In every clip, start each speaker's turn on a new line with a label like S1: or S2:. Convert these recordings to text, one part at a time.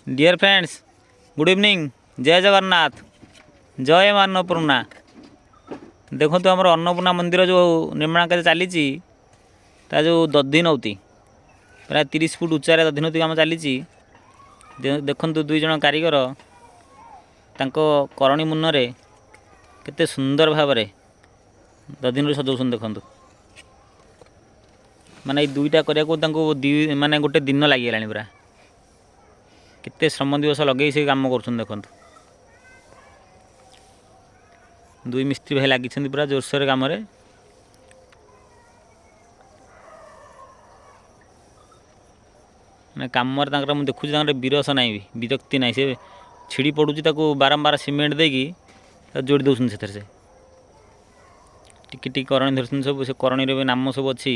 S1: Dear friends good evening जय जगन्नाथ जय मा अन्नपूर्णा। देखो तो आम अन्नपूर्णा मंदिर जो निर्माण कार्य चली जो दधिनौती प्राय 30 फुट उच्चार दधिनौती काम चली। देखु दुई जन कारीगर करणी मुन्नरे केते सुंदर भाव दधिन सजाऊन। देखु माने दुईटा करने माने गोटे दिन लगिगला पूरा केते श्रम दिवस लगे से काम कर। देखु दुई मिस्त्री भाई लगी पूरा जोरसोर कम कम मुझे देखुची विरस ना भी विरक्ति ना से छिड़ी पड़ुची बारंबार सीमेंट देकी जोड़ी दौरान से टिकी करणी धरती सब से करणी भी नाम सब अच्छी।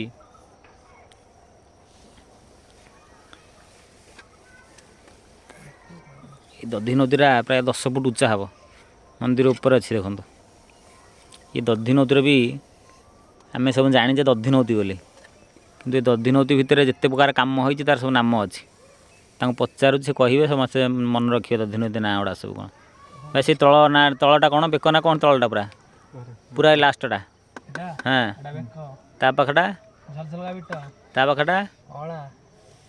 S1: दधिनौतीरा प्राय 10 फुट उच्चा हे मंदिर उपर अच्छी। देखो ये दधिनौतीर भी आम सब जाने दधिनौती बोली कि दधिनौती भितर जिते प्रकार कम हो तार सब नाम अच्छी। पचारू से कहे समस्त मन रखिए दधिनौती ना गुड़ा सब कौन भाई से तल ना तलटा कौन बेक ना कौन तलटा पूरा पूरा लास्टा हाँ ता पाखटा ता पाखटा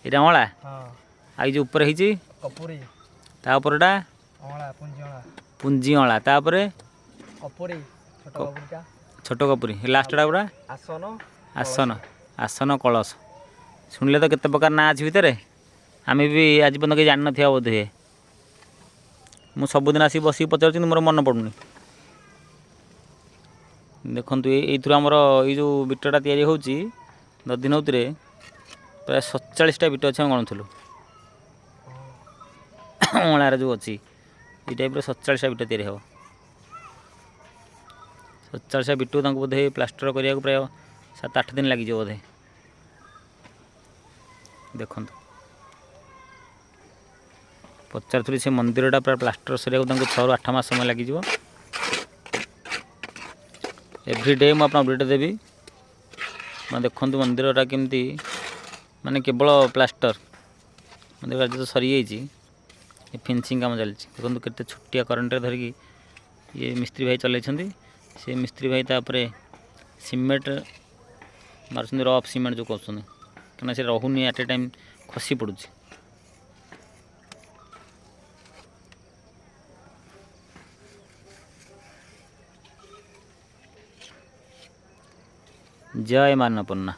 S1: ये अँला आई जो ऊपर ता उपरटा पुंजी अँला तापर छोट कपुरी लास्टा पूरा आसन आसन कलश शुणिले तो केते प्रकार ना अच्छी भितर आम भी आज पर्यटन कहीं जान ना बोध हुए। मुझ सबुदिन आसिक बस पचार मोर मन पड़ूनी। देखु ये आमर यो बिटटा तैयारी होची दधिनौती प्राय 47टा बिट अच्छे गणुलु अँलार जो अच्छी ये टाइप 47टा बिट तैयारी हे 47टा बिट बोधे प्लास्टर करने को प्राय 7-8 दिन लगे बोधे। देखु पचार से मंदिरटा प्राय प्लास्टर सरिया 6-8 मास समय लगे। एवरीडे मुझे अपडेट देवी मैं देखु मंदिरटा केमती माने केवल प्लास्टर मंदिर आज तो सरी जाइए फिनिशिंग काम चलती। देखो केते छोटिया करंट धरिकी ये मिस्त्री भाई चल से मिस्त्री भाई तापर सीमेंट मार्च रफ सीमेंट जो कर कहीं से रोनी एट ए टाइम खसी पड़ू। जय मा अन्नपूर्णा।